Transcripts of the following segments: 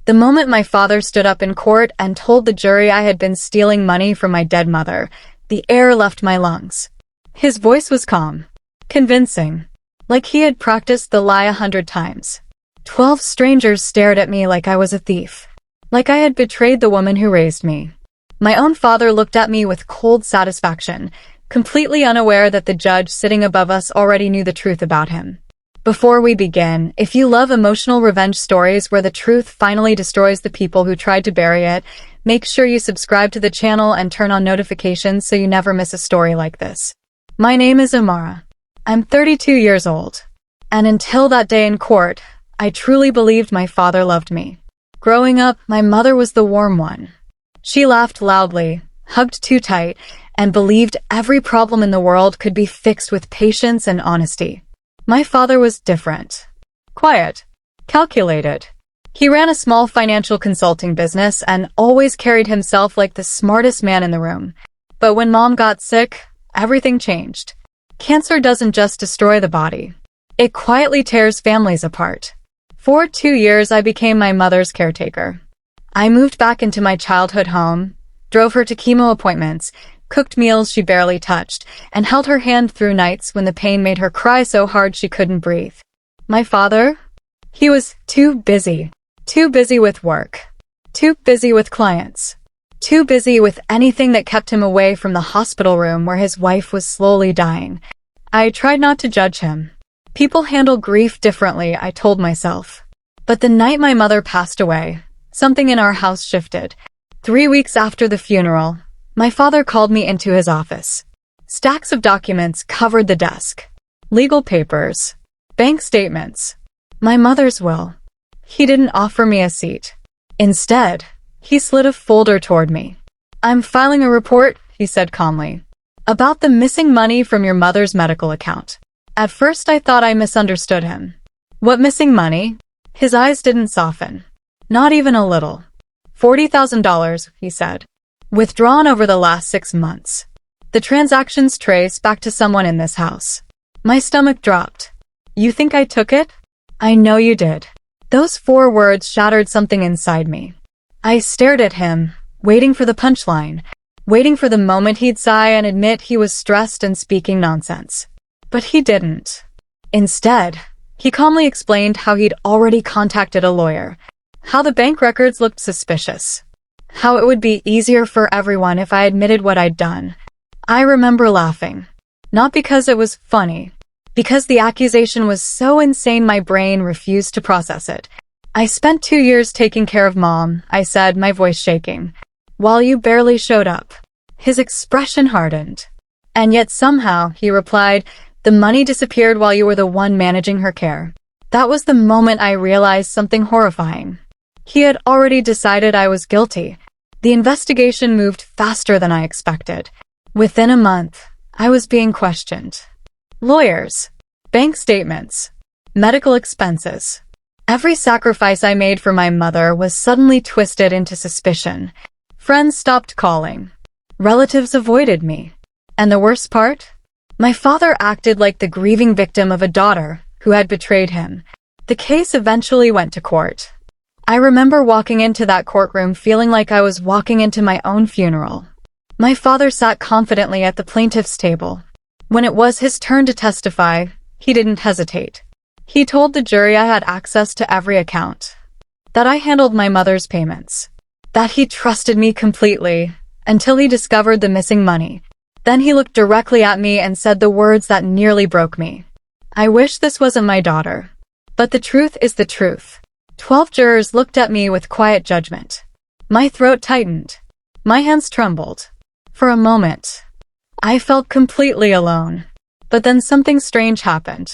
The moment my father stood up in court and told the jury I had been stealing money from my dead mother, the air left my lungs. His voice was calm, convincing, like he had practiced the lie 100 times. 12 strangers stared at me like I was a thief, like I had betrayed the woman who raised me. My own father looked at me with cold satisfaction, completely unaware that the judge sitting above us already knew the truth about him. Before we begin, if you love emotional revenge stories where the truth finally destroys the people who tried to bury it, make sure you subscribe to the channel and turn on notifications so you never miss a story like this. My name is Amara. I'm 32 years old. And until that day in court, I truly believed my father loved me. Growing up, my mother was the warm one. She laughed loudly, hugged too tight, and believed every problem in the world could be fixed with patience and honesty. My father was different. Quiet. Calculated. He ran a small financial consulting business and always carried himself like the smartest man in the room. But when Mom got sick, everything changed. Cancer doesn't just destroy the body. It quietly tears families apart. For 2 years, I became my mother's caretaker. I moved back into my childhood home, drove her to chemo appointments, cooked meals she barely touched, and held her hand through nights when the pain made her cry so hard she couldn't breathe. My father? He was too busy. Too busy with work. Too busy with clients. Too busy with anything that kept him away from the hospital room where his wife was slowly dying. I tried not to judge him. People handle grief differently, I told myself. But the night my mother passed away, something in our house shifted. 3 weeks after the funeral, my father called me into his office. Stacks of documents covered the desk. Legal papers. Bank statements. My mother's will. He didn't offer me a seat. Instead, he slid a folder toward me. "I'm filing a report," he said calmly, "about the missing money from your mother's medical account." At first I thought I misunderstood him. What missing money? His eyes didn't soften. Not even a little. $40,000, he said. Withdrawn over the last 6 months. The transactions trace back to someone in this house. My stomach dropped. "You think I took it?" "I know you did." Those 4 words shattered something inside me. I stared at him, waiting for the punchline, waiting for the moment he'd sigh and admit he was stressed and speaking nonsense. But he didn't. Instead, he calmly explained how he'd already contacted a lawyer, how the bank records looked suspicious, how it would be easier for everyone if I admitted what I'd done. I remember laughing. Not because it was funny, because the accusation was so insane my brain refused to process it. "I spent 2 years taking care of Mom," I said, my voice shaking, "while you barely showed up." His expression hardened. "And yet somehow," he replied, "the money disappeared while you were the one managing her care." That was the moment I realized something horrifying. He had already decided I was guilty. The investigation moved faster than I expected. Within a month, I was being questioned. Lawyers, bank statements, medical expenses. Every sacrifice I made for my mother was suddenly twisted into suspicion. Friends stopped calling. Relatives avoided me. And the worst part? My father acted like the grieving victim of a daughter who had betrayed him. The case eventually went to court. I remember walking into that courtroom feeling like I was walking into my own funeral. My father sat confidently at the plaintiff's table. When it was his turn to testify, he didn't hesitate. He told the jury I had access to every account, that I handled my mother's payments, that he trusted me completely until he discovered the missing money. Then he looked directly at me and said the words that nearly broke me. "I wish this wasn't my daughter. But the truth is the truth." 12 jurors looked at me with quiet judgment. My throat tightened. My hands trembled. For a moment, I felt completely alone. But then something strange happened.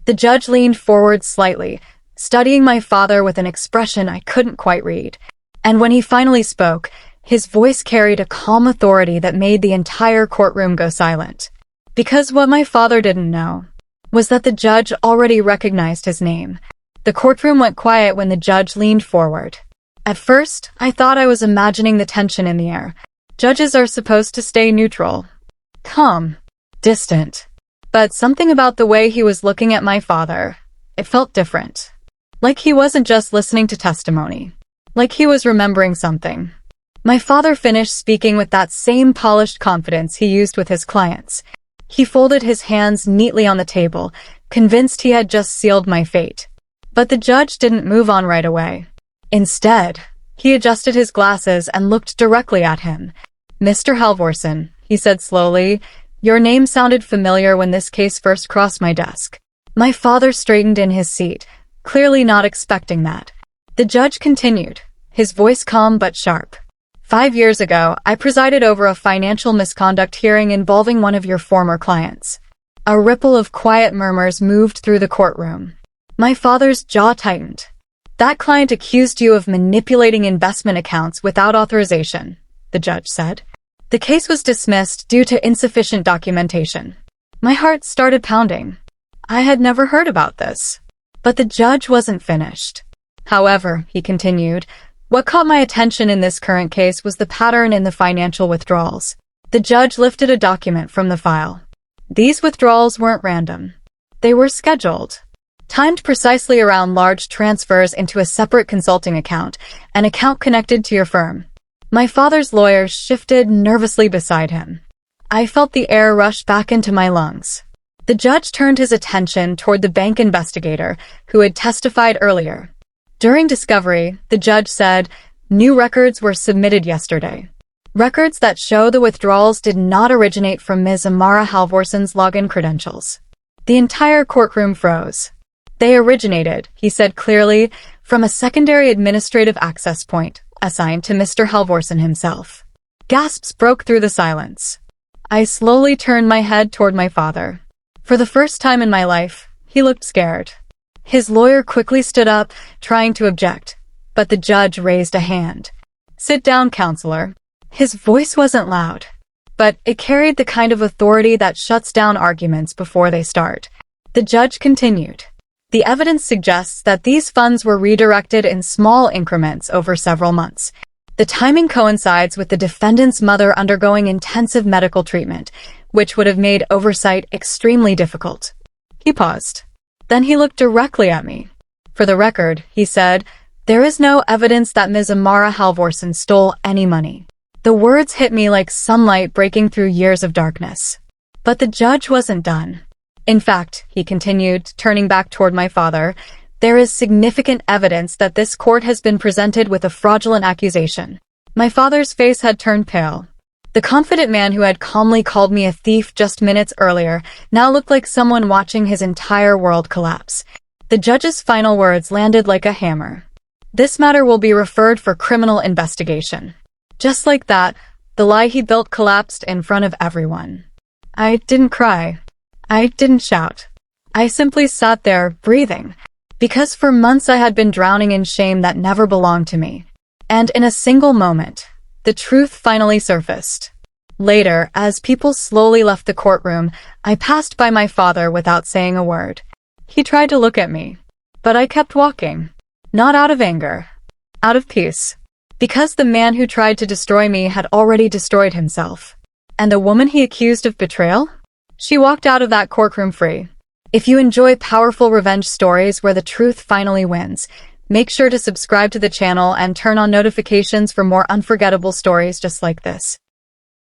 The judge leaned forward slightly, studying my father with an expression I couldn't quite read. And when he finally spoke, his voice carried a calm authority that made the entire courtroom go silent. Because what my father didn't know was that the judge already recognized his name. The courtroom went quiet when the judge leaned forward. At first, I thought I was imagining the tension in the air. Judges are supposed to stay neutral, calm, distant. But something about the way he was looking at my father, it felt different. Like he wasn't just listening to testimony. like he was remembering something. My father finished speaking with that same polished confidence he used with his clients. He folded his hands neatly on the table, convinced he had just sealed my fate. But the judge didn't move on right away. Instead, he adjusted his glasses and looked directly at him. "Mr. Halvorsen," he said slowly, "your name sounded familiar when this case first crossed my desk." My father straightened in his seat, clearly not expecting that. The judge continued, his voice calm but sharp. "5 years ago, I presided over a financial misconduct hearing involving one of your former clients." A ripple of quiet murmurs moved through the courtroom. My father's jaw tightened. "That client accused you of manipulating investment accounts without authorization," the judge said. "The case was dismissed due to insufficient documentation." My heart started pounding. I had never heard about this. But the judge wasn't finished. "However," he continued, "what caught my attention in this current case was the pattern in the financial withdrawals." The judge lifted a document from the file. These withdrawals weren't random. They were scheduled, timed precisely around large transfers into a separate consulting account, an account connected to your firm. My father's lawyer shifted nervously beside him. I felt the air rush back into my lungs. The judge turned his attention toward the bank investigator who had testified earlier. During discovery, the judge said, "New records were submitted yesterday. Records that show the withdrawals did not originate from Ms. Amara Halvorsen's login credentials." The entire courtroom froze. "They originated," he said clearly, "from a secondary administrative access point assigned to Mr. Halvorsen himself." Gasps broke through the silence. I slowly turned my head toward my father. For the first time in my life, he looked scared. His lawyer quickly stood up, trying to object, but the judge raised a hand. "Sit down, counselor." His voice wasn't loud, but it carried the kind of authority that shuts down arguments before they start. The judge continued. "The evidence suggests that these funds were redirected in small increments over several months. The timing coincides with the defendant's mother undergoing intensive medical treatment, which would have made oversight extremely difficult." He paused. Then he looked directly at me. "For the record," he said, "there is no evidence that Ms. Amara Halvorsen stole any money." The words hit me like sunlight breaking through years of darkness. But the judge wasn't done. "In fact," he continued, turning back toward my father, "there is significant evidence that this court has been presented with a fraudulent accusation." My father's face had turned pale. The confident man who had calmly called me a thief just minutes earlier now looked like someone watching his entire world collapse. The judge's final words landed like a hammer. "This matter will be referred for criminal investigation." Just like that, the lie he built collapsed in front of everyone. I didn't cry. I didn't shout. I simply sat there, breathing, because for months I had been drowning in shame that never belonged to me. And in a single moment, the truth finally surfaced. Later, as people slowly left the courtroom, I passed by my father without saying a word. He tried to look at me, but I kept walking. Not out of anger, out of peace. Because the man who tried to destroy me had already destroyed himself. And the woman he accused of betrayal? She walked out of that courtroom free. If you enjoy powerful revenge stories where the truth finally wins, make sure to subscribe to the channel and turn on notifications for more unforgettable stories just like this.